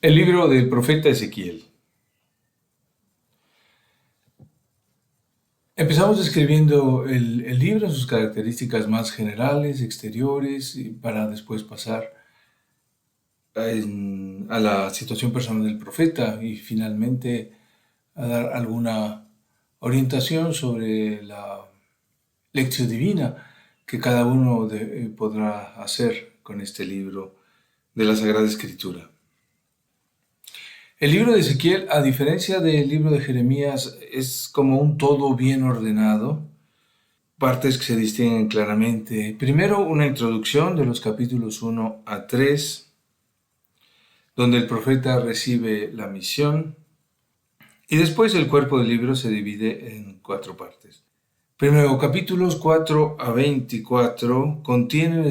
El libro del profeta Ezequiel. Empezamos describiendo el libro, sus características más generales, exteriores, para después pasar a la situación personal del profeta y finalmente a dar alguna orientación sobre la lección divina que cada uno podrá hacer con este libro de la Sagrada Escritura. El libro de Ezequiel, a diferencia del libro de Jeremías, es como un todo bien ordenado, partes que se distinguen claramente. Primero, una introducción de los capítulos 1 a 3, donde el profeta recibe la misión, y después el cuerpo del libro se divide en 4 partes. Primero, capítulos 4 a 24 contienen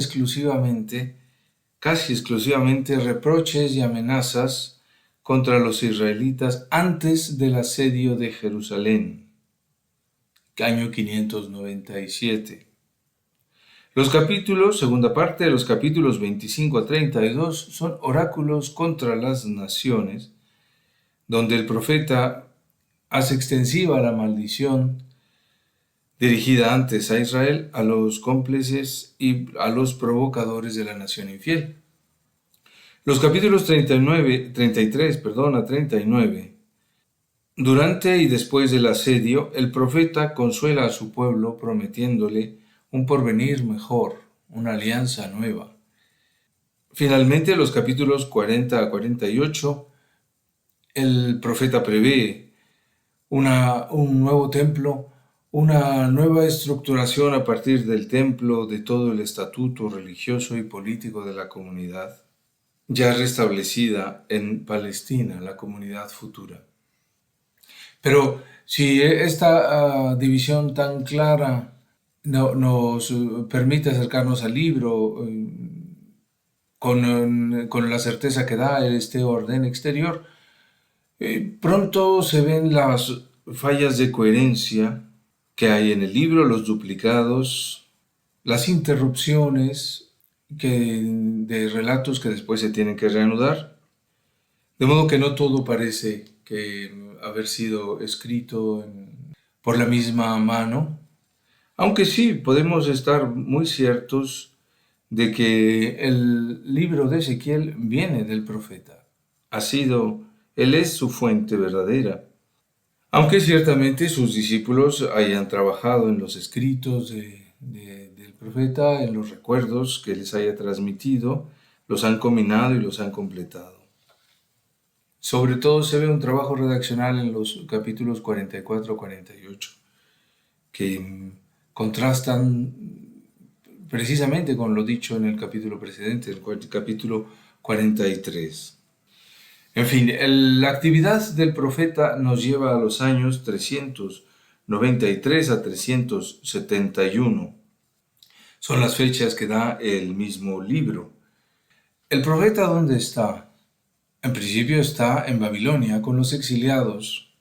casi exclusivamente, reproches y amenazas contra los israelitas antes del asedio de Jerusalén, año 597. Segunda parte de los capítulos 25 a 32 son oráculos contra las naciones, donde el profeta hace extensiva la maldición dirigida antes a Israel, a los cómplices y a los provocadores de la nación infiel. Los capítulos 33 a 39. Durante y después del asedio, el profeta consuela a su pueblo prometiéndole un porvenir mejor, una alianza nueva. Finalmente, los capítulos 40 a 48, el profeta prevé un nuevo templo, una nueva estructuración a partir del templo de todo el estatuto religioso y político de la comunidad, ya restablecida en Palestina, la comunidad futura. Pero si esta división tan clara nos permite acercarnos al libro con la certeza que da este orden exterior, pronto se ven las fallas de coherencia que hay en el libro, los duplicados, las interrupciones de relatos que después se tienen que reanudar, de modo que no todo parece haber sido escrito por la misma mano, aunque sí podemos estar muy ciertos de que el libro de Ezequiel viene del profeta. Él es su fuente verdadera, aunque ciertamente sus discípulos hayan trabajado en los escritos del profeta, en los recuerdos que les haya transmitido, los han combinado y los han completado. Sobre todo se ve un trabajo redaccional en los capítulos 44 a 48, que contrastan precisamente con lo dicho en el capítulo precedente, el capítulo 43. En fin, la actividad del profeta nos lleva a los años 393 a 371. Son las fechas que da el mismo libro. ¿El profeta dónde está? En principio está en Babilonia con los exiliados,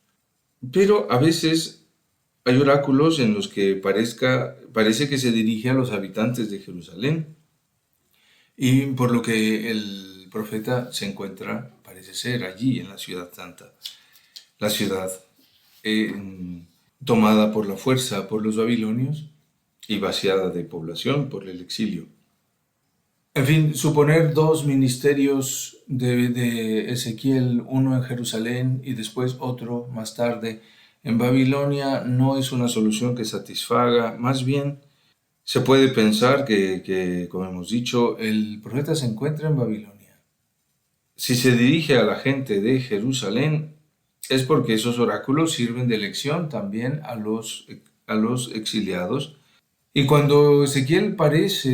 pero a veces hay oráculos en los que parece que se dirige a los habitantes de Jerusalén, y por lo que el profeta se encuentra, parece ser, allí en la ciudad santa, la ciudad tomada por la fuerza por los babilonios y vaciada de población por el exilio. En fin, suponer 2 ministerios de Ezequiel, uno en Jerusalén y después otro más tarde en Babilonia, no es una solución que satisfaga. Más bien, se puede pensar que, como hemos dicho, el profeta se encuentra en Babilonia. Si se dirige a la gente de Jerusalén, es porque esos oráculos sirven de lección también a los exiliados. Y cuando Ezequiel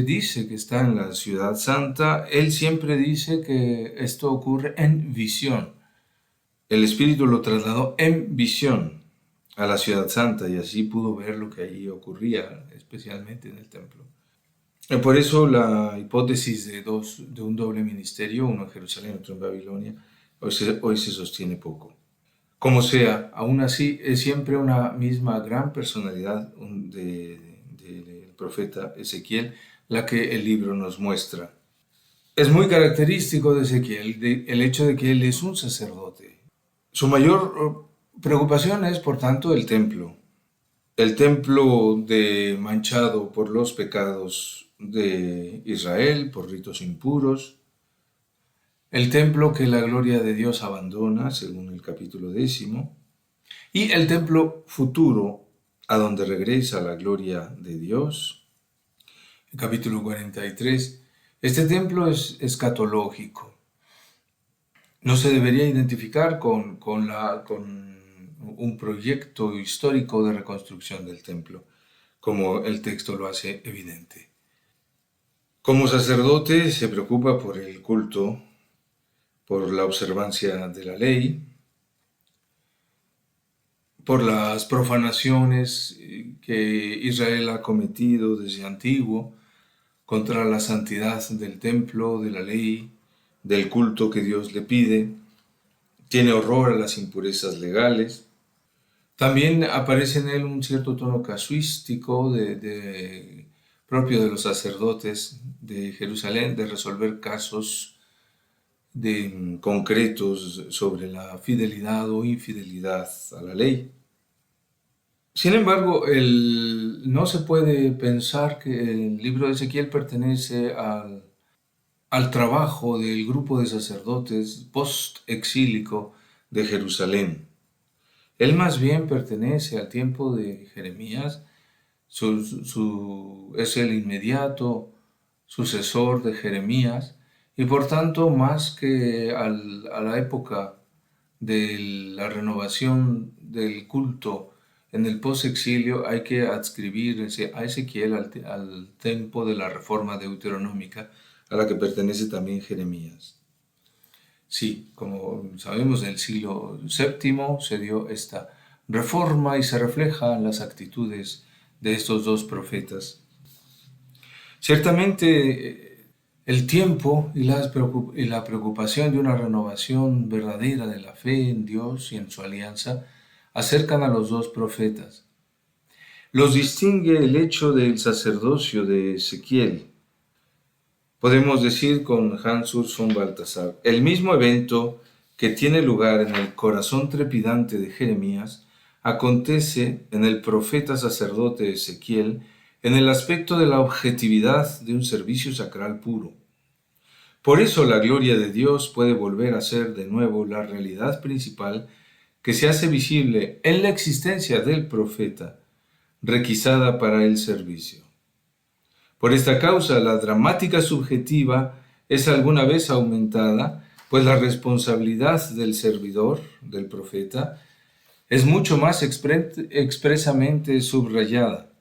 dice que está en la ciudad santa, él siempre dice que esto ocurre en visión. El Espíritu lo trasladó en visión a la ciudad santa y así pudo ver lo que allí ocurría, especialmente en el templo. Y por eso la hipótesis de un doble ministerio, uno en Jerusalén, otro en Babilonia, hoy se sostiene poco. Como sea, aún así es siempre una misma gran personalidad del profeta Ezequiel la que el libro nos muestra. Es muy característico de Ezequiel el hecho de que él es un sacerdote. Su mayor preocupación es, por tanto, el templo. El templo manchado por los pecados de Israel, por ritos impuros. El templo que la gloria de Dios abandona, según el capítulo 10. Y el templo futuro, a donde regresa la gloria de Dios. El capítulo 43. Este templo es escatológico. No se debería identificar con un proyecto histórico de reconstrucción del templo, como el texto lo hace evidente. Como sacerdote se preocupa por el culto, por la observancia de la ley, por las profanaciones que Israel ha cometido desde antiguo contra la santidad del templo, de la ley, del culto que Dios le pide. Tiene horror a las impurezas legales. También aparece en él un cierto tono casuístico propio de los sacerdotes de Jerusalén, de resolver casos concretos sobre la fidelidad o infidelidad a la ley. Sin embargo, no se puede pensar que el libro de Ezequiel pertenece al trabajo del grupo de sacerdotes post-exílico de Jerusalén. Él más bien pertenece al tiempo de Jeremías, es el inmediato sucesor de Jeremías, y por tanto, más que a la época de la renovación del culto en el post-exilio, hay que adscribir a Ezequiel al tiempo de la reforma deuteronómica, a la que pertenece también Jeremías. Sí, como sabemos, en el siglo VII se dio esta reforma y se refleja en las actitudes de estos dos profetas. Ciertamente, el tiempo y la preocupación de una renovación verdadera de la fe en Dios y en su alianza acercan a los dos profetas. Los distingue el hecho del sacerdocio de Ezequiel. Podemos decir con Hans Urs von Balthasar, el mismo evento que tiene lugar en el corazón trepidante de Jeremías acontece en el profeta sacerdote Ezequiel en el aspecto de la objetividad de un servicio sacral puro. Por eso la gloria de Dios puede volver a ser de nuevo la realidad principal que se hace visible en la existencia del profeta, requisada para el servicio. Por esta causa, la dramática subjetiva es alguna vez aumentada, pues la responsabilidad del servidor, del profeta, es mucho más expresamente subrayada.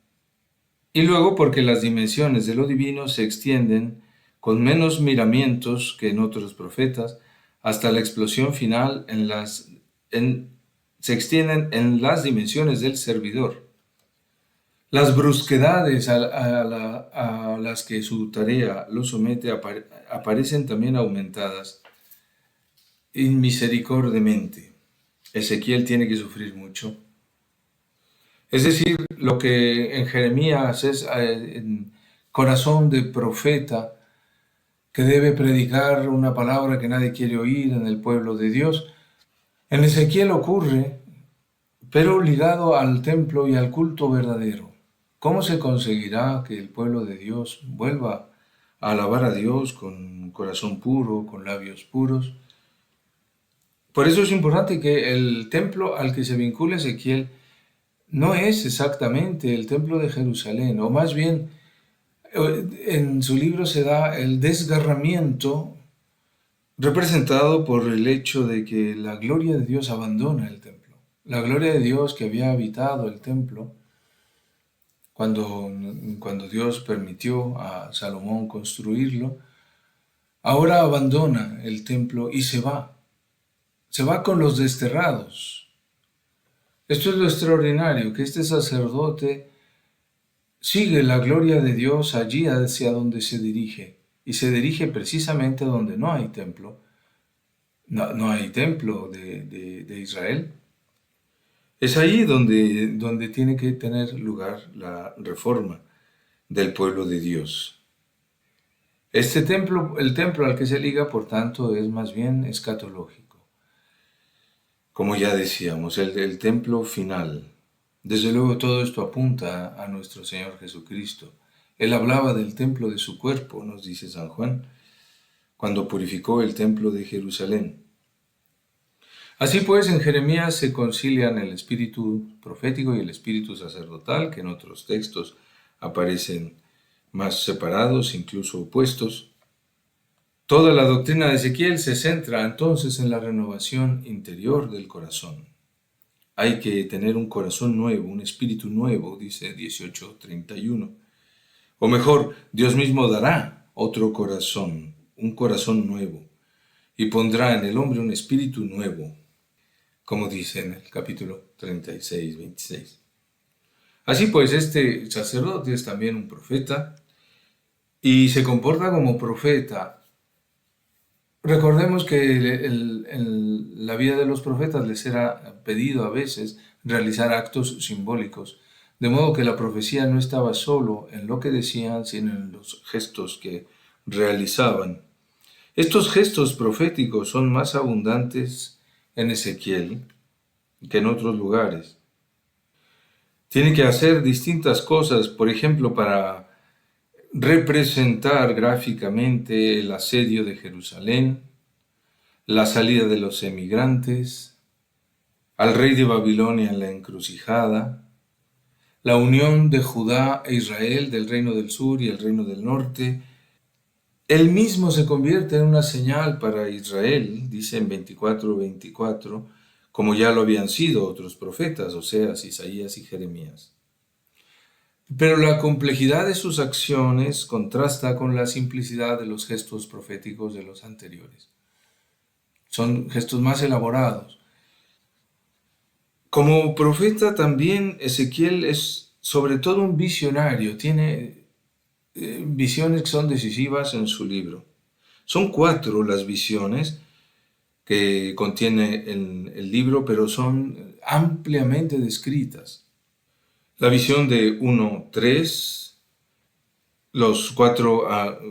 Y luego porque las dimensiones de lo divino se extienden con menos miramientos que en otros profetas, hasta la explosión final se extienden en las dimensiones del servidor. Las brusquedades a las que su tarea lo somete aparecen también aumentadas inmisericordiamente. Ezequiel tiene que sufrir mucho. Es decir, lo que en Jeremías es corazón de profeta que debe predicar una palabra que nadie quiere oír en el pueblo de Dios, en Ezequiel ocurre, pero ligado al templo y al culto verdadero. ¿Cómo se conseguirá que el pueblo de Dios vuelva a alabar a Dios con corazón puro, con labios puros? Por eso es importante que el templo al que se vincula Ezequiel no es exactamente el templo de Jerusalén, o más bien en su libro se da el desgarramiento representado por el hecho de que la gloria de Dios abandona el templo. La gloria de Dios que había habitado el templo cuando Dios permitió a Salomón construirlo, ahora abandona el templo y se va con los desterrados. Esto es lo extraordinario, que este sacerdote sigue la gloria de Dios allí hacia donde se dirige, y se dirige precisamente a donde no hay templo. No hay templo de Israel. Es ahí donde tiene que tener lugar la reforma. del pueblo de Dios. Este templo, el templo al que se liga, por tanto, es más bien escatológico. Como ya decíamos, el templo final. Desde luego todo esto apunta a nuestro Señor Jesucristo. Él hablaba del templo de su cuerpo, nos dice San Juan, cuando purificó el templo de Jerusalén. Así pues, en Jeremías se concilian el espíritu profético y el espíritu sacerdotal, que en otros textos aparecen más separados, incluso opuestos. Toda la doctrina de Ezequiel se centra entonces en la renovación interior del corazón. Hay que tener un corazón nuevo, un espíritu nuevo, dice 18:31. O mejor, Dios mismo dará otro corazón, un corazón nuevo, y pondrá en el hombre un espíritu nuevo, como dice en el capítulo 36:26. Así pues, este sacerdote es también un profeta y se comporta como profeta. Recordemos que en la vida de los profetas les era pedido a veces realizar actos simbólicos, de modo que la profecía no estaba solo en lo que decían, sino en los gestos que realizaban. Estos gestos proféticos son más abundantes en Ezequiel que en otros lugares. Tiene que hacer distintas cosas, por ejemplo, para representar gráficamente el asedio de Jerusalén, la salida de los emigrantes, al rey de Babilonia en la encrucijada, la unión de Judá e Israel, del reino del sur y el reino del norte. Él mismo se convierte en una señal para Israel, dice en 24:24, como ya lo habían sido otros profetas, Oseas, Isaías y Jeremías. Pero la complejidad de sus acciones contrasta con la simplicidad de los gestos proféticos de los anteriores. Son gestos más elaborados. Como profeta también Ezequiel es sobre todo un visionario, tiene visiones que son decisivas en su libro. Son 4 las visiones que contiene el libro, pero son ampliamente descritas. La visión de 1:3, los 4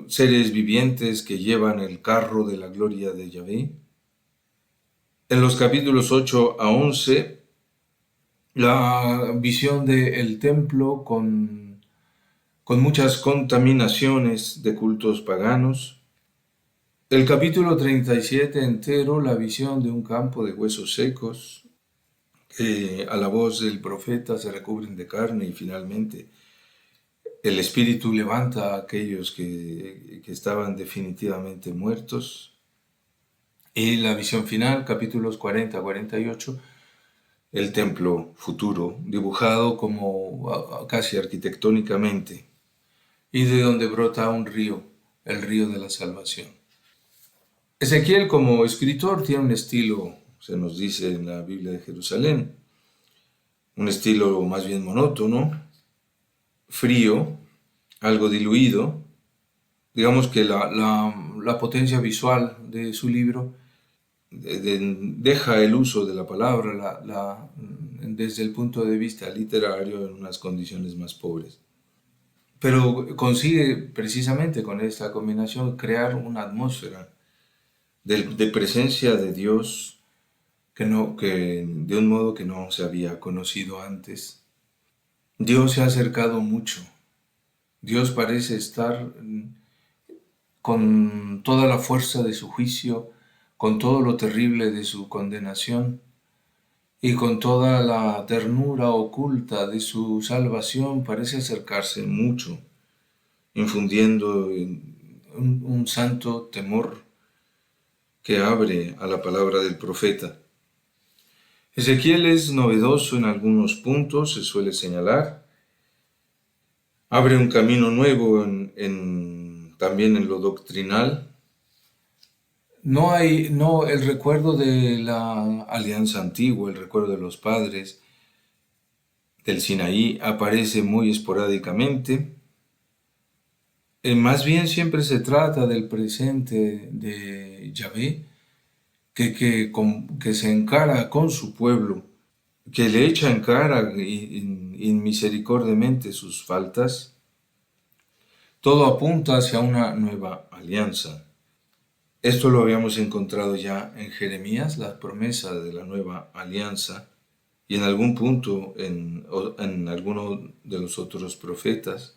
seres vivientes que llevan el carro de la gloria de Yahvé. En los capítulos 8-11, la visión del templo con muchas contaminaciones de cultos paganos. El capítulo 37 entero, la visión de un campo de huesos secos, que a la voz del profeta se recubren de carne y finalmente el Espíritu levanta a aquellos que estaban definitivamente muertos. Y la visión final, capítulos 40-48, el templo futuro, dibujado como casi arquitectónicamente, y de donde brota un río, el río de la salvación. Ezequiel como escritor tiene un estilo, se nos dice en la Biblia de Jerusalén, un estilo más bien monótono, frío, algo diluido. Digamos que la potencia visual de su libro deja el uso de la palabra desde el punto de vista literario en unas condiciones más pobres. Pero consigue precisamente con esta combinación crear una atmósfera de presencia de Dios que de un modo que no se había conocido antes. Dios se ha acercado mucho. Dios parece estar con toda la fuerza de su juicio, con todo lo terrible de su condenación y con toda la ternura oculta de su salvación, parece acercarse mucho, infundiendo un santo temor que abre a la palabra del profeta. Ezequiel es novedoso en algunos puntos, se suele señalar. Abre un camino nuevo también en lo doctrinal. No el recuerdo de la alianza antigua, el recuerdo de los padres del Sinaí aparece muy esporádicamente. Más bien siempre se trata del presente de Yahvé, que se encara con su pueblo, que le echa en cara inmisericordiamente sus faltas. Todo apunta hacia una nueva alianza. Esto lo habíamos encontrado ya en Jeremías, la promesa de la nueva alianza, y en algún punto en alguno de los otros profetas.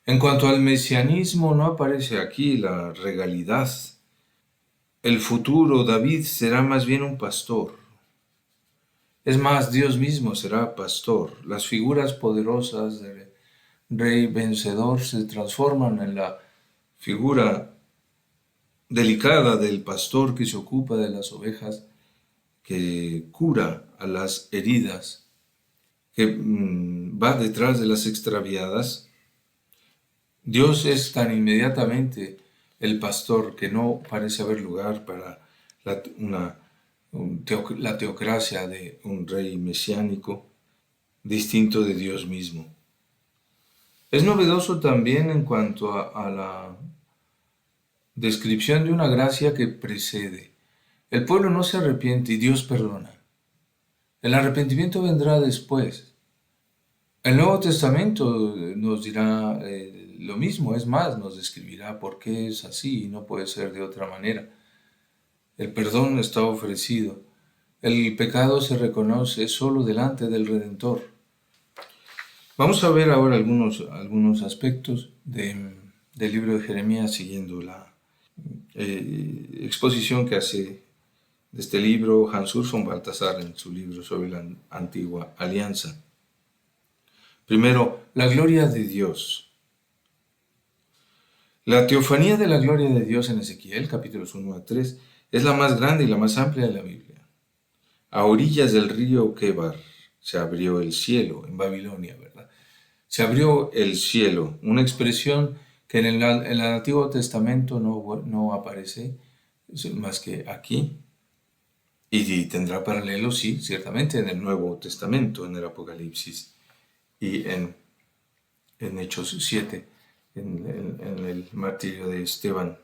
En cuanto al mesianismo, no aparece aquí la regalidad. El futuro David será más bien un pastor. Es más, Dios mismo será pastor. Las figuras poderosas del rey vencedor se transforman en la figura delicada del pastor que se ocupa de las ovejas, que cura a las heridas, que va detrás de las extraviadas. Dios es tan inmediatamente el pastor que no parece haber lugar para la teocracia de un rey mesiánico distinto de Dios mismo. Es novedoso también en cuanto a la descripción de una gracia que precede. El pueblo no se arrepiente y Dios perdona. El arrepentimiento vendrá después. El Nuevo Testamento nos dirá lo mismo, es más, nos describirá por qué es así y no puede ser de otra manera. El perdón está ofrecido. El pecado se reconoce solo delante del Redentor. Vamos a ver ahora algunos aspectos del libro de Jeremías siguiendo la exposición que hace de este libro Hans Urs von Balthasar en su libro sobre la antigua alianza. Primero, la gloria de Dios. La teofanía de la gloria de Dios en Ezequiel, capítulos 1 a 3, es la más grande y la más amplia de la Biblia. A orillas del río Quebar se abrió el cielo, en Babilonia, ¿verdad? Se abrió el cielo, una expresión que en el Antiguo Testamento no aparece más que aquí. Y tendrá paralelo, sí, ciertamente en el Nuevo Testamento, en el Apocalipsis y en Hechos 7, en el martirio de Esteban,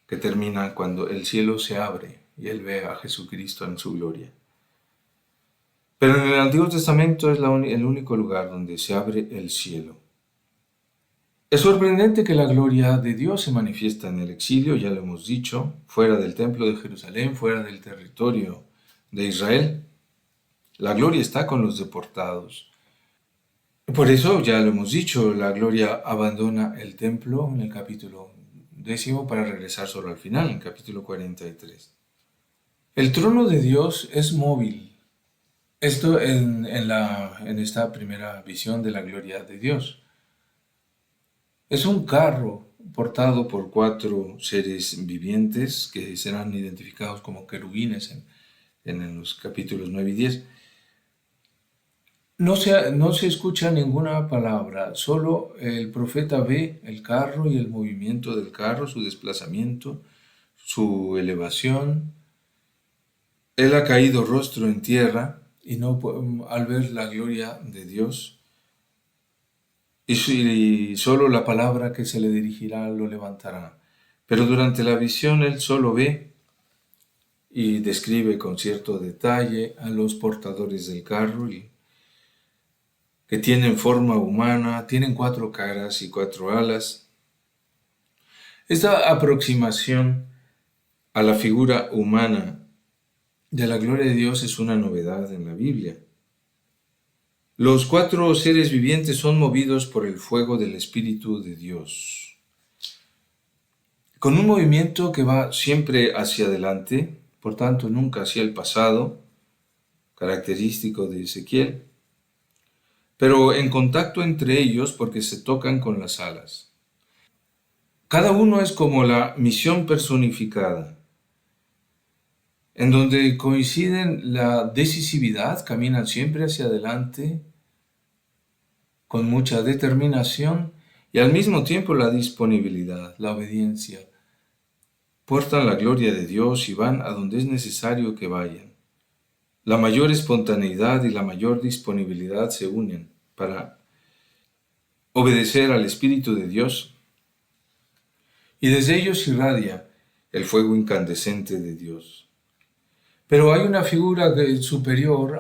que termina cuando el cielo se abre y él ve a Jesucristo en su gloria. Pero en el Antiguo Testamento es el único lugar donde se abre el cielo. Es sorprendente que la gloria de Dios se manifiesta en el exilio, ya lo hemos dicho, fuera del templo de Jerusalén, fuera del territorio de Israel. La gloria está con los deportados. Por eso, ya lo hemos dicho, la gloria abandona el templo en el capítulo 10 para regresar solo al final, en el capítulo 43. El trono de Dios es móvil. Esto en esta primera visión de la gloria de Dios. Es un carro portado por 4 seres vivientes que serán identificados como querubines en los capítulos 9 y 10. No se escucha ninguna palabra, solo el profeta ve el carro y el movimiento del carro, su desplazamiento, su elevación. Él ha caído rostro en tierra y al ver la gloria de Dios, y solo la palabra que se le dirigirá lo levantará. Pero durante la visión él solo ve y describe con cierto detalle a los portadores del carro que tienen forma humana, tienen 4 caras y 4 alas. Esta aproximación a la figura humana de la gloria de Dios es una novedad en la Biblia. Los 4 seres vivientes son movidos por el fuego del Espíritu de Dios, con un movimiento que va siempre hacia adelante, por tanto nunca hacia el pasado, característico de Ezequiel, pero en contacto entre ellos porque se tocan con las alas. Cada uno es como la misión personificada, en donde coinciden la decisividad, caminan siempre hacia adelante, con mucha determinación, y al mismo tiempo la disponibilidad, la obediencia. Portan la gloria de Dios y van a donde es necesario que vayan. La mayor espontaneidad y la mayor disponibilidad se unen para obedecer al Espíritu de Dios, y desde ellos irradia el fuego incandescente de Dios. Pero hay una figura superior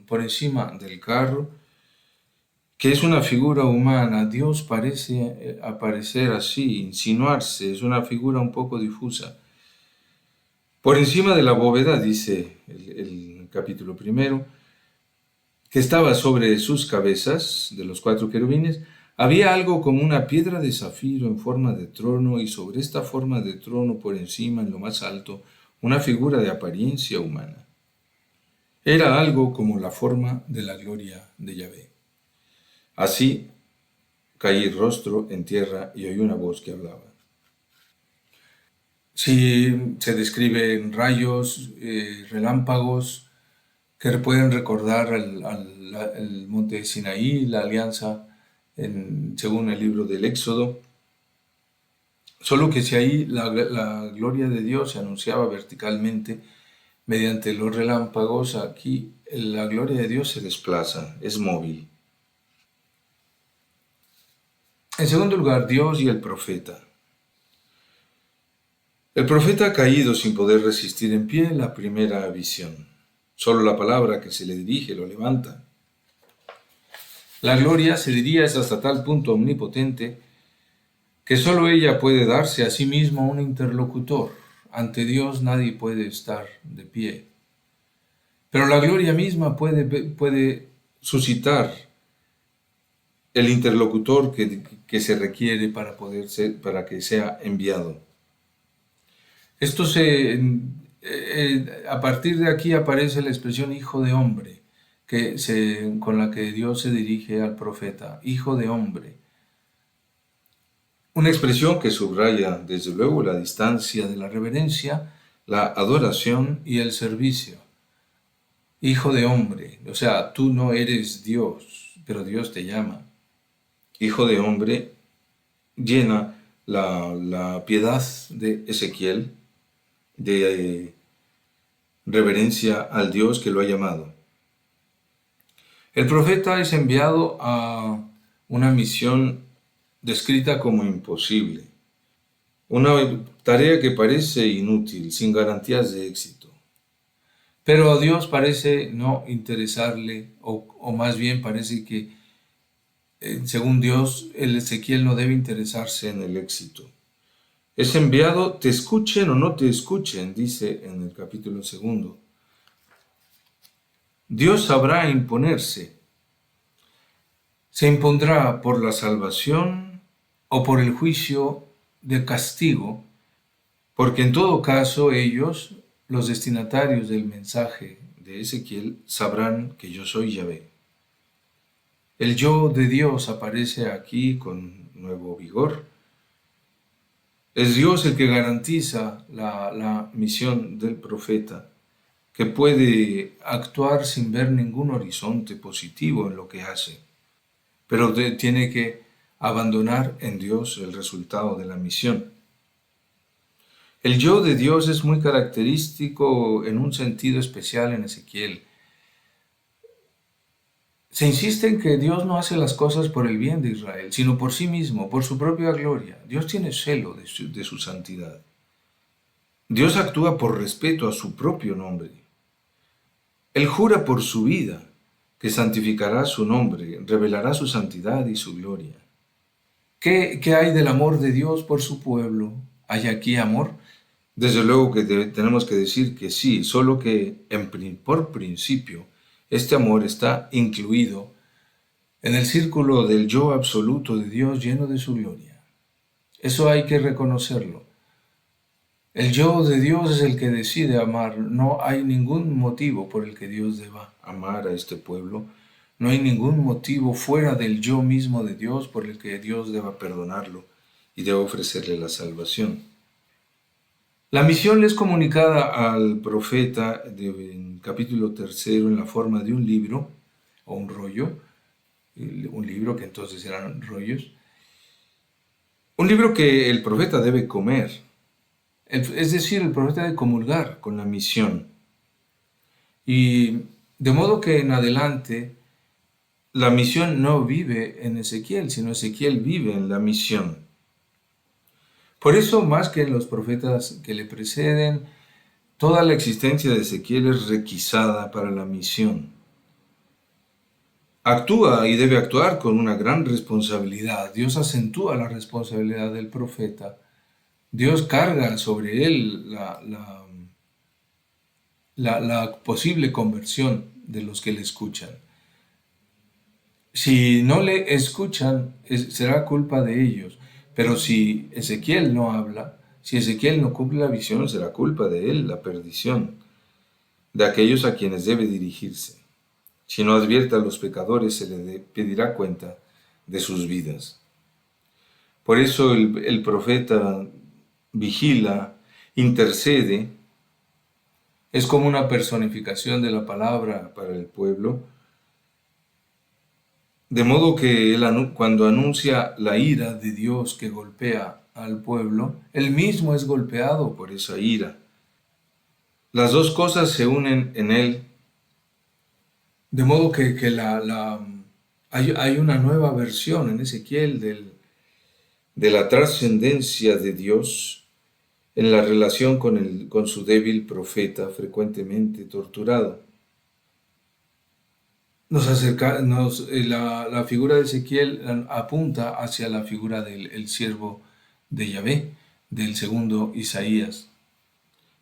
por encima del carro, que es una figura humana. Dios parece aparecer así, insinuarse, es una figura un poco difusa. Por encima de la bóveda, dice el capítulo primero, que estaba sobre sus cabezas de los cuatro querubines, había algo como una piedra de zafiro en forma de trono, y sobre esta forma de trono por encima, en lo más alto, una figura de apariencia humana. Era algo como la forma de la gloria de Yahvé. Así caí rostro en tierra y oí una voz que hablaba. Sí, se describen rayos, relámpagos, que pueden recordar al monte Sinaí, la alianza, según el libro del Éxodo. Solo que si ahí la gloria de Dios se anunciaba verticalmente mediante los relámpagos, aquí la gloria de Dios se desplaza, es móvil. En segundo lugar, Dios y el profeta. El profeta ha caído sin poder resistir en pie la primera visión. Solo la palabra que se le dirige lo levanta. La gloria, se diría, es hasta tal punto omnipotente que solo ella puede darse a sí misma un interlocutor. Ante Dios nadie puede estar de pie. Pero la gloria misma puede suscitar el interlocutor que se requiere para que sea enviado. A partir de aquí aparece la expresión hijo de hombre, con la que Dios se dirige al profeta, hijo de hombre. Una expresión que subraya, desde luego, la distancia de la reverencia, la adoración y el servicio. Hijo de hombre, o sea, tú no eres Dios, pero Dios te llama. Hijo de hombre llena la piedad de Ezequiel de reverencia al Dios que lo ha llamado. El profeta es enviado a una misión descrita como imposible, una tarea que parece inútil, sin garantías de éxito. Pero a Dios parece no interesarle, o más bien parece que, según Dios, el Ezequiel no debe interesarse en el éxito. Es enviado, te escuchen o no te escuchen, dice en el capítulo 2. Dios sabrá imponerse. Se impondrá por la salvación o por el juicio de castigo, porque en todo caso ellos, los destinatarios del mensaje de Ezequiel, sabrán que yo soy Yahvé. El yo de Dios aparece aquí con nuevo vigor. Es Dios el que garantiza la misión del profeta, que puede actuar sin ver ningún horizonte positivo en lo que hace, pero tiene que abandonar en Dios el resultado de la misión. El yo de Dios es muy característico en un sentido especial en Ezequiel. Se insiste en que Dios no hace las cosas por el bien de Israel, sino por sí mismo, por su propia gloria. Dios tiene celo de su santidad. Dios actúa por respeto a su propio nombre. Él jura por su vida que santificará su nombre, revelará su santidad y su gloria. ¿Qué hay del amor de Dios por su pueblo? ¿Hay aquí amor? Desde luego que tenemos que decir que sí, solo que por principio este amor está incluido en el círculo del yo absoluto de Dios lleno de su gloria. Eso hay que reconocerlo. El yo de Dios es el que decide amar. No hay ningún motivo por el que Dios deba amar a este pueblo. No hay ningún motivo fuera del yo mismo de Dios por el que Dios deba perdonarlo y deba ofrecerle la salvación. La misión le es comunicada al profeta en capítulo 3 en la forma de un libro o un rollo, un libro que entonces eran rollos, un libro que el profeta debe comer, es decir, el profeta debe comulgar con la misión. Y de modo que en adelante la misión no vive en Ezequiel, sino Ezequiel vive en la misión. Por eso, más que en los profetas que le preceden, toda la existencia de Ezequiel es requisada para la misión. actúa y debe actuar con una gran responsabilidad. Dios acentúa la responsabilidad del profeta. Dios carga sobre él la posible conversión de los que le escuchan. Si no le escuchan, será culpa de ellos. Pero si Ezequiel no habla, si Ezequiel no cumple la visión, será culpa de él, la perdición de aquellos a quienes debe dirigirse. Si no advierte a los pecadores, se le pedirá cuenta de sus vidas. Por eso el profeta vigila, intercede, es como una personificación de la palabra para el pueblo, de modo que él, cuando anuncia la ira de Dios que golpea al pueblo, él mismo es golpeado por esa ira. Las dos cosas se unen en él, de modo que hay una nueva versión en Ezequiel de la trascendencia de Dios en la relación con su débil profeta frecuentemente torturado. La figura de Ezequiel apunta hacia la figura del siervo de Yahvé, del segundo Isaías,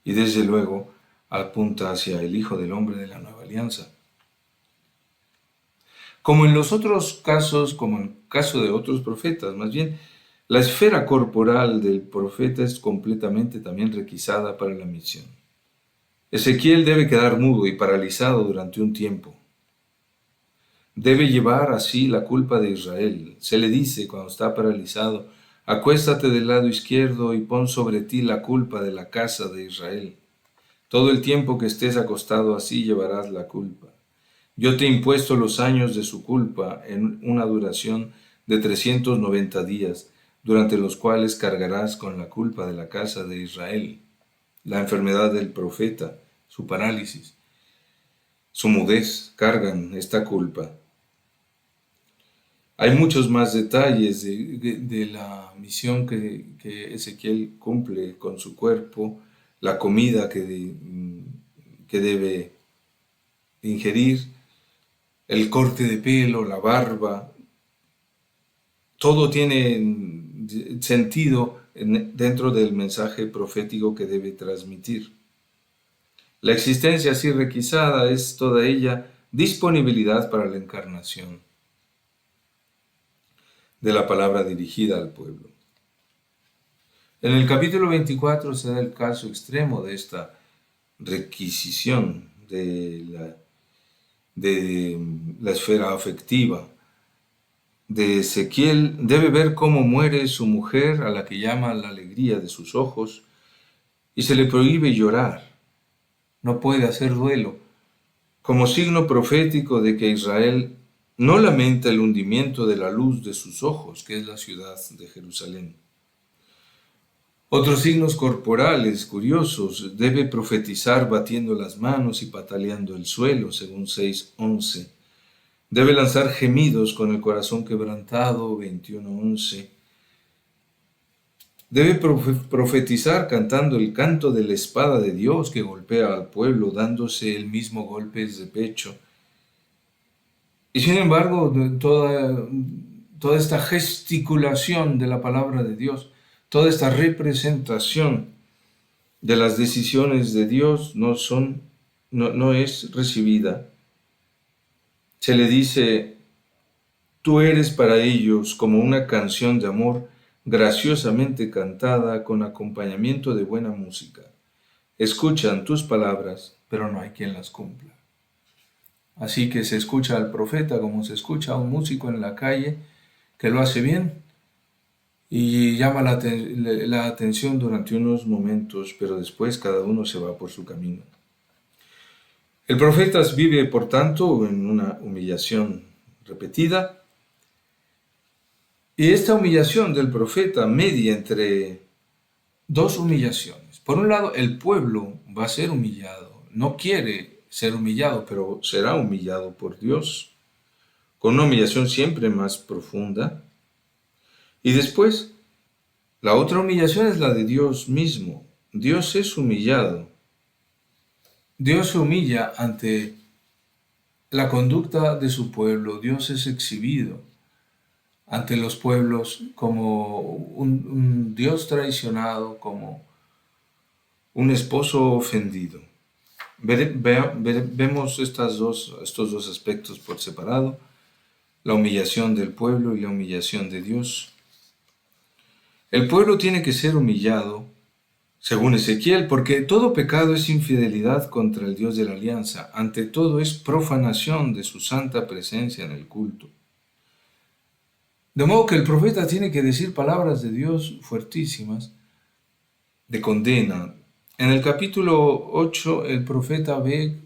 y desde luego apunta hacia el Hijo del Hombre de la Nueva Alianza. Como en los otros casos, como en el caso de otros profetas, más bien, la esfera corporal del profeta es completamente también requisada para la misión. Ezequiel debe quedar mudo y paralizado durante un tiempo. Debe llevar así la culpa de Israel. Se le dice cuando está paralizado, acuéstate del lado izquierdo y pon sobre ti la culpa de la casa de Israel. Todo el tiempo que estés acostado así llevarás la culpa. Yo te he impuesto los años de su culpa en una duración de 390 días, durante los cuales cargarás con la culpa de la casa de Israel. La enfermedad del profeta, su parálisis, su mudez, cargan esta culpa. Hay muchos más detalles de la misión que Ezequiel cumple con su cuerpo, la comida que debe ingerir, el corte de pelo, la barba. Todo tiene sentido dentro del mensaje profético que debe transmitir. La existencia así requisada es toda ella disponibilidad para la encarnación de la palabra dirigida al pueblo. En el capítulo 24 se da el caso extremo de esta requisición de la esfera afectiva. De Ezequiel debe ver cómo muere su mujer, a la que llama la alegría de sus ojos, y se le prohíbe llorar. No puede hacer duelo, como signo profético de que Israel no lamenta el hundimiento de la luz de sus ojos, que es la ciudad de Jerusalén. Otros signos corporales curiosos: debe profetizar batiendo las manos y pataleando el suelo, según 6:11. Debe lanzar gemidos con el corazón quebrantado, 21:11. Debe profetizar cantando el canto de la espada de Dios que golpea al pueblo, dándose el mismo golpes de pecho. Y sin embargo, toda esta gesticulación de la palabra de Dios, toda esta representación de las decisiones de Dios no es recibida. Se le dice: tú eres para ellos como una canción de amor graciosamente cantada con acompañamiento de buena música. Escuchan tus palabras, pero no hay quien las cumpla. Así que se escucha al profeta como se escucha a un músico en la calle que lo hace bien y llama la atención durante unos momentos, pero después cada uno se va por su camino. El profeta vive, por tanto, en una humillación repetida, y esta humillación del profeta media entre dos humillaciones. Por un lado, el pueblo va a ser humillado, no quiere ser humillado, pero será humillado por Dios, con una humillación siempre más profunda. Y después, la otra humillación es la de Dios mismo. Dios es humillado. Dios se humilla ante la conducta de su pueblo, Dios es exhibido ante los pueblos como un Dios traicionado, como un esposo ofendido. Vemos estos dos aspectos por separado, la humillación del pueblo y la humillación de Dios. El pueblo tiene que ser humillado, según Ezequiel, porque todo pecado es infidelidad contra el Dios de la alianza. Ante todo es profanación de su santa presencia en el culto. De modo que el profeta tiene que decir palabras de Dios fuertísimas, de condena. En el capítulo 8, el profeta ve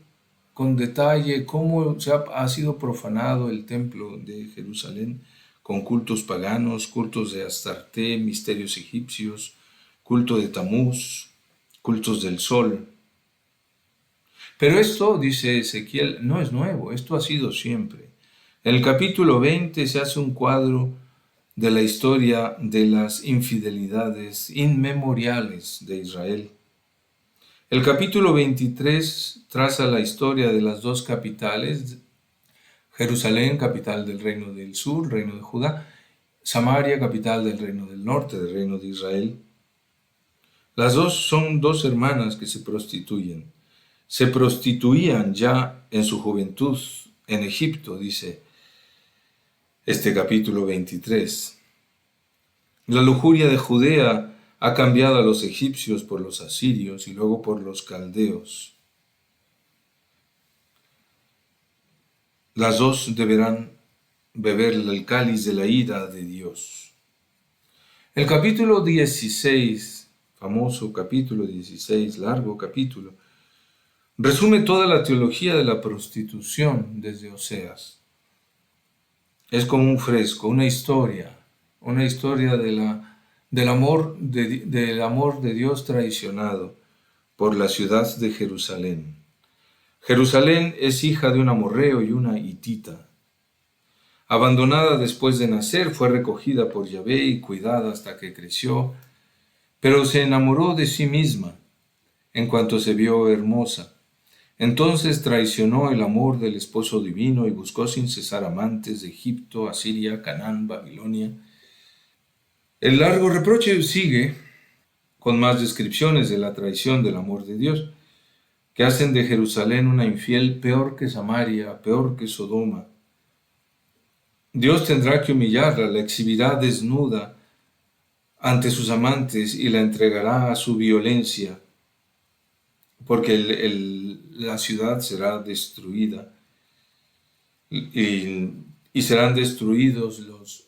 con detalle cómo ha sido profanado el templo de Jerusalén con cultos paganos, cultos de Astarte, misterios egipcios, culto de Tamuz, cultos del sol. Pero esto, dice Ezequiel, no es nuevo, esto ha sido siempre. En el capítulo 20 se hace un cuadro de la historia de las infidelidades inmemoriales de Israel. El capítulo 23 traza la historia de las dos capitales, Jerusalén, capital del reino del sur, reino de Judá, Samaria, capital del reino del norte, del reino de Israel. Las dos son dos hermanas que se prostituyen. Se prostituían ya en su juventud en Egipto, dice este capítulo 23. La lujuria de Judea ha cambiado a los egipcios por los asirios y luego por los caldeos. Las dos deberán beber el cáliz de la ira de Dios. El capítulo 16, famoso capítulo 16, largo capítulo, resume toda la teología de la prostitución desde Oseas. Es como un fresco, una historia del amor de Dios traicionado por la ciudad de Jerusalén. Jerusalén es hija de un amorreo y una hitita. Abandonada después de nacer, fue recogida por Yahvé y cuidada hasta que creció, pero se enamoró de sí misma en cuanto se vio hermosa. Entonces traicionó el amor del esposo divino y buscó sin cesar amantes de Egipto, Asiria, Canaán, Babilonia. El largo reproche sigue con más descripciones de la traición del amor de Dios, que hacen de Jerusalén una infiel peor que Samaria, peor que Sodoma. Dios tendrá que humillarla, la exhibirá desnuda ante sus amantes y la entregará a su violencia, porque la ciudad será destruida y serán destruidos los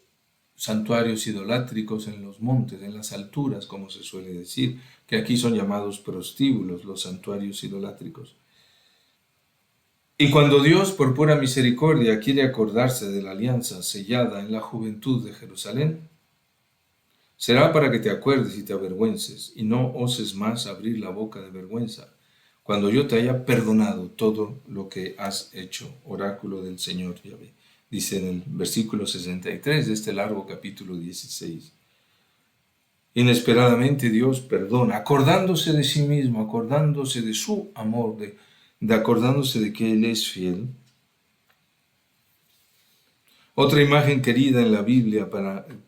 santuarios idolátricos en los montes, en las alturas, como se suele decir, que aquí son llamados prostíbulos, los santuarios idolátricos. Y cuando Dios, por pura misericordia, quiere acordarse de la alianza sellada en la juventud de Jerusalén, será para que te acuerdes y te avergüences, y no oses más abrir la boca de vergüenza, cuando yo te haya perdonado todo lo que has hecho, oráculo del Señor Yahvé. Dice en el versículo 63 de este largo capítulo 16. Inesperadamente Dios perdona, acordándose de sí mismo, acordándose de su amor, acordándose de que Él es fiel. Otra imagen querida en la Biblia,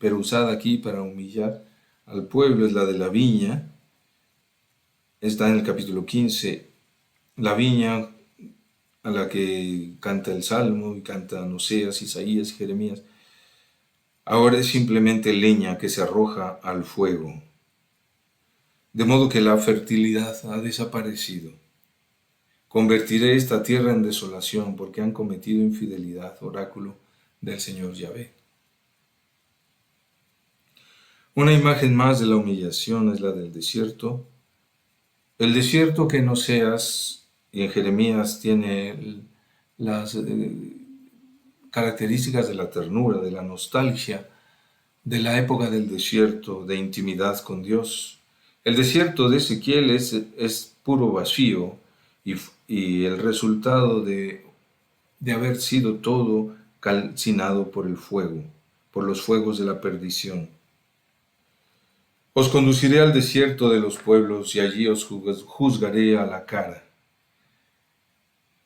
pero usada aquí para humillar al pueblo, es la de la viña. Está en el capítulo 15. La viña a la que canta el Salmo y cantan Oseas, Isaías y Jeremías, ahora es simplemente leña que se arroja al fuego. De modo que la fertilidad ha desaparecido. Convertiré esta tierra en desolación porque han cometido infidelidad, oráculo del Señor Yahvé. Una imagen más de la humillación es la del desierto. El desierto que en Oseas y en Jeremías tiene las características de la ternura, de la nostalgia, de la época del desierto, de intimidad con Dios. El desierto de Ezequiel es puro vacío y el resultado de haber sido todo calcinado por el fuego, por los fuegos de la perdición. Os conduciré al desierto de los pueblos y allí os juzgaré a la cara.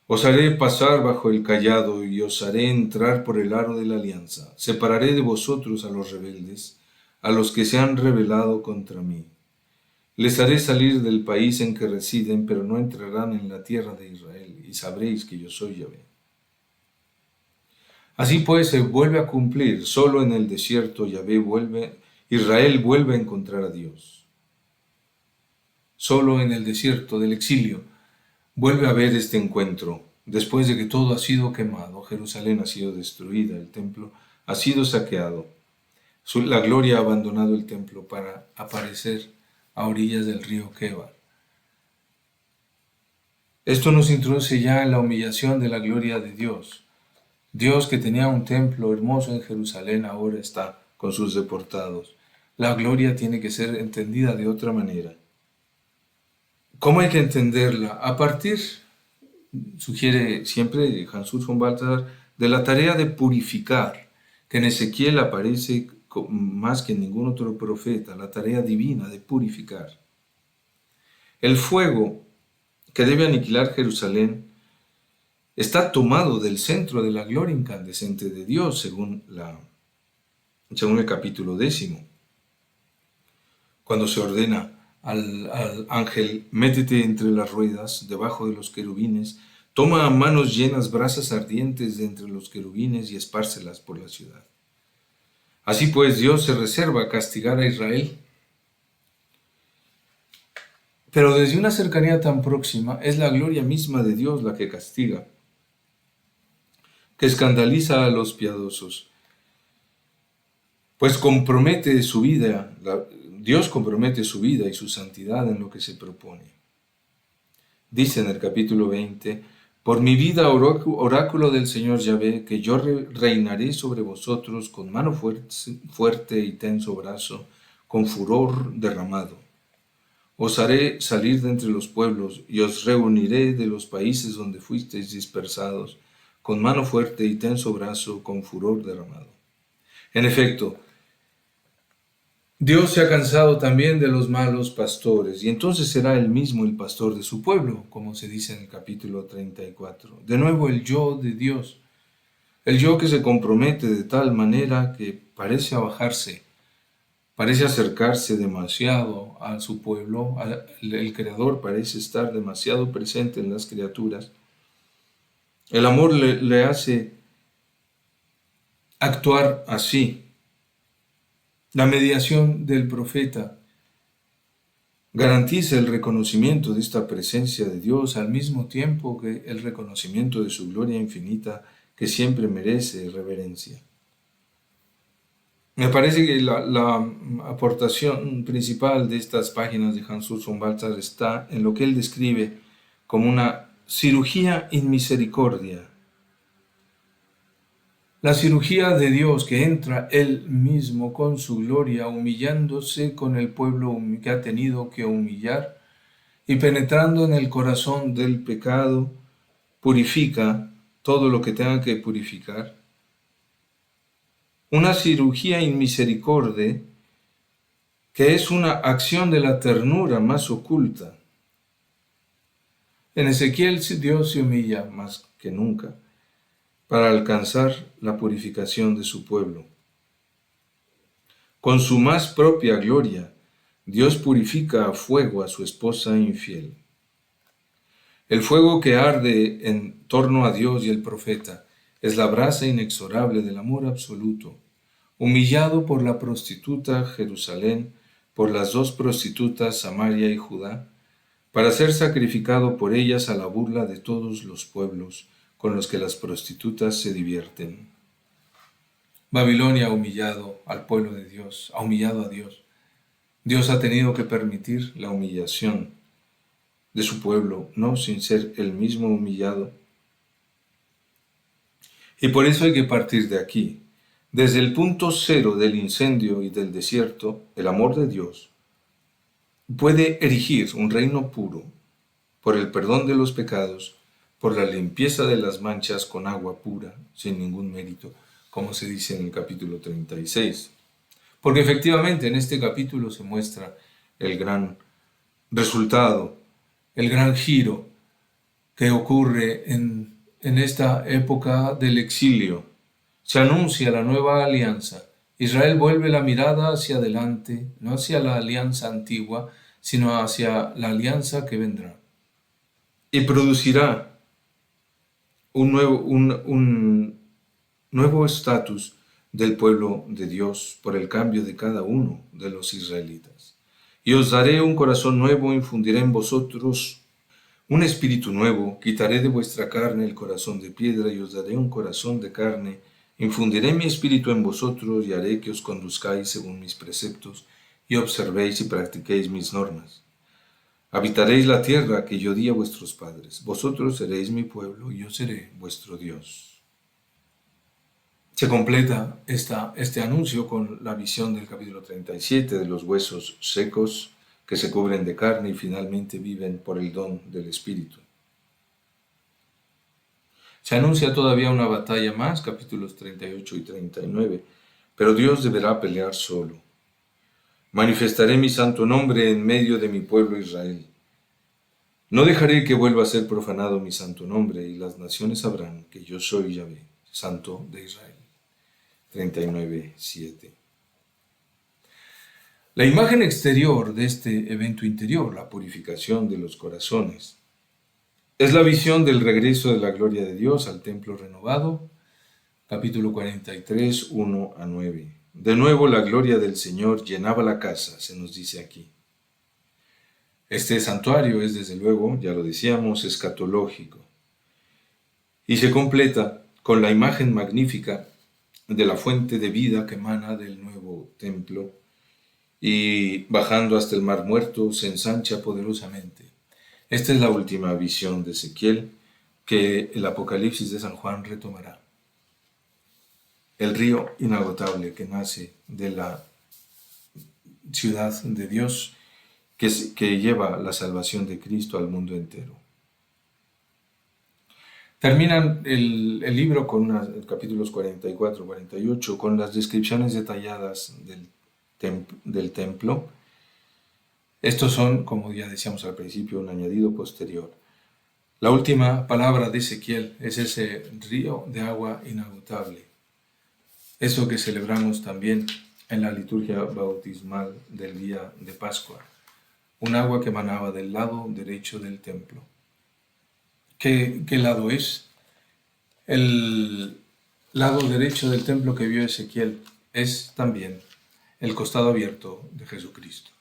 Os haré pasar bajo el cayado y os haré entrar por el aro de la alianza. Separaré de vosotros a los rebeldes, a los que se han rebelado contra mí. Les haré salir del país en que residen, pero no entrarán en la tierra de Israel, y sabréis que yo soy Yahvé. Así pues se vuelve a cumplir, solo en el desierto Israel vuelve a encontrar a Dios. Solo en el desierto del exilio vuelve a haber este encuentro, después de que todo ha sido quemado, Jerusalén ha sido destruida, el templo ha sido saqueado, la gloria ha abandonado el templo para aparecer a orillas del río Quebar. Esto nos introduce ya en la humillación de la gloria de Dios. Dios, que tenía un templo hermoso en Jerusalén, ahora está con sus deportados. La gloria tiene que ser entendida de otra manera. ¿Cómo hay que entenderla? A partir, sugiere siempre Hans von Balthasar, de la tarea de purificar, que en Ezequiel aparece más que en ningún otro profeta, la tarea divina de purificar. El fuego que debe aniquilar Jerusalén está tomado del centro de la gloria incandescente de Dios, según el capítulo 10, cuando se ordena al ángel: métete entre las ruedas, debajo de los querubines, toma a manos llenas brasas ardientes de entre los querubines y espárcelas por la ciudad. Así pues, Dios se reserva castigar a Israel, pero desde una cercanía tan próxima es la gloria misma de Dios la que castiga, que escandaliza a los piadosos, pues compromete su vida, Dios compromete su vida y su santidad en lo que se propone. Dice en el capítulo 20, por mi vida, oráculo del Señor Yahvé, que yo reinaré sobre vosotros con mano fuerte y tenso brazo, con furor derramado. Os haré salir de entre los pueblos y os reuniré de los países donde fuisteis dispersados, con mano fuerte y tenso brazo, con furor derramado. En efecto, Dios se ha cansado también de los malos pastores, y entonces será él mismo el pastor de su pueblo, como se dice en el capítulo 34. De nuevo el yo de Dios, el yo que se compromete de tal manera que parece abajarse, parece acercarse demasiado a su pueblo, el Creador parece estar demasiado presente en las criaturas. El amor le hace actuar así. La mediación del profeta garantiza el reconocimiento de esta presencia de Dios al mismo tiempo que el reconocimiento de su gloria infinita, que siempre merece reverencia. Me parece que la aportación principal de estas páginas de Hans von Balthasar está en lo que él describe como una cirugía in misericordia. La cirugía de Dios, que entra Él mismo con su gloria, humillándose con el pueblo que ha tenido que humillar y penetrando en el corazón del pecado, purifica todo lo que tenga que purificar. Una cirugía in misericordia, que es una acción de la ternura más oculta. En Ezequiel Dios se humilla más que nunca para alcanzar la purificación de su pueblo. Con su más propia gloria, Dios purifica a fuego a su esposa infiel. El fuego que arde en torno a Dios y el profeta es la brasa inexorable del amor absoluto, humillado por la prostituta Jerusalén, por las dos prostitutas Samaria y Judá, para ser sacrificado por ellas a la burla de todos los pueblos con los que las prostitutas se divierten. Babilonia ha humillado al pueblo de Dios, ha humillado a Dios. Dios ha tenido que permitir la humillación de su pueblo, no sin ser él mismo humillado. Y por eso hay que partir de aquí. Desde el punto cero del incendio y del desierto, el amor de Dios puede erigir un reino puro por el perdón de los pecados, por la limpieza de las manchas con agua pura, sin ningún mérito, como se dice en el capítulo 36. Porque efectivamente en este capítulo se muestra el gran resultado, el gran giro que ocurre en esta época del exilio. Se anuncia la nueva alianza. Israel vuelve la mirada hacia adelante, no hacia la alianza antigua, sino hacia la alianza que vendrá. Y producirá un nuevo estatus del pueblo de Dios por el cambio de cada uno de los israelitas. Y os daré un corazón nuevo, infundiré en vosotros un espíritu nuevo, quitaré de vuestra carne el corazón de piedra y os daré un corazón de carne, infundiré mi espíritu en vosotros y haré que os conduzcáis según mis preceptos y observéis y practiquéis mis normas. Habitaréis la tierra que yo di a vuestros padres, vosotros seréis mi pueblo y yo seré vuestro Dios. Se completa este anuncio con la visión del capítulo 37 de los huesos secos que se cubren de carne y finalmente viven por el don del Espíritu. Se anuncia todavía una batalla más, capítulos 38 y 39, pero Dios deberá pelear solo. Manifestaré mi santo nombre en medio de mi pueblo Israel. No dejaré que vuelva a ser profanado mi santo nombre, y las naciones sabrán que yo soy Yahvé, Santo de Israel. 39:7. La imagen exterior de este evento interior, la purificación de los corazones, es la visión del regreso de la gloria de Dios al templo renovado, capítulo 43, 1-9. De nuevo la gloria del Señor llenaba la casa, se nos dice aquí. Este santuario es, desde luego, ya lo decíamos, escatológico, y se completa con la imagen magnífica de la fuente de vida que emana del nuevo templo, y bajando hasta el mar muerto se ensancha poderosamente. Esta es la última visión de Ezequiel que el Apocalipsis de San Juan retomará. El río inagotable que nace de la ciudad de Dios que lleva la salvación de Cristo al mundo entero. Terminan el libro con capítulos 44-48 con las descripciones detalladas del templo. Estos son, como ya decíamos al principio, un añadido posterior. La última palabra de Ezequiel es ese río de agua inagotable. Eso que celebramos también en la liturgia bautismal del día de Pascua. Un agua que emanaba del lado derecho del templo. ¿Qué lado es? El lado derecho del templo que vio Ezequiel es también el costado abierto de Jesucristo.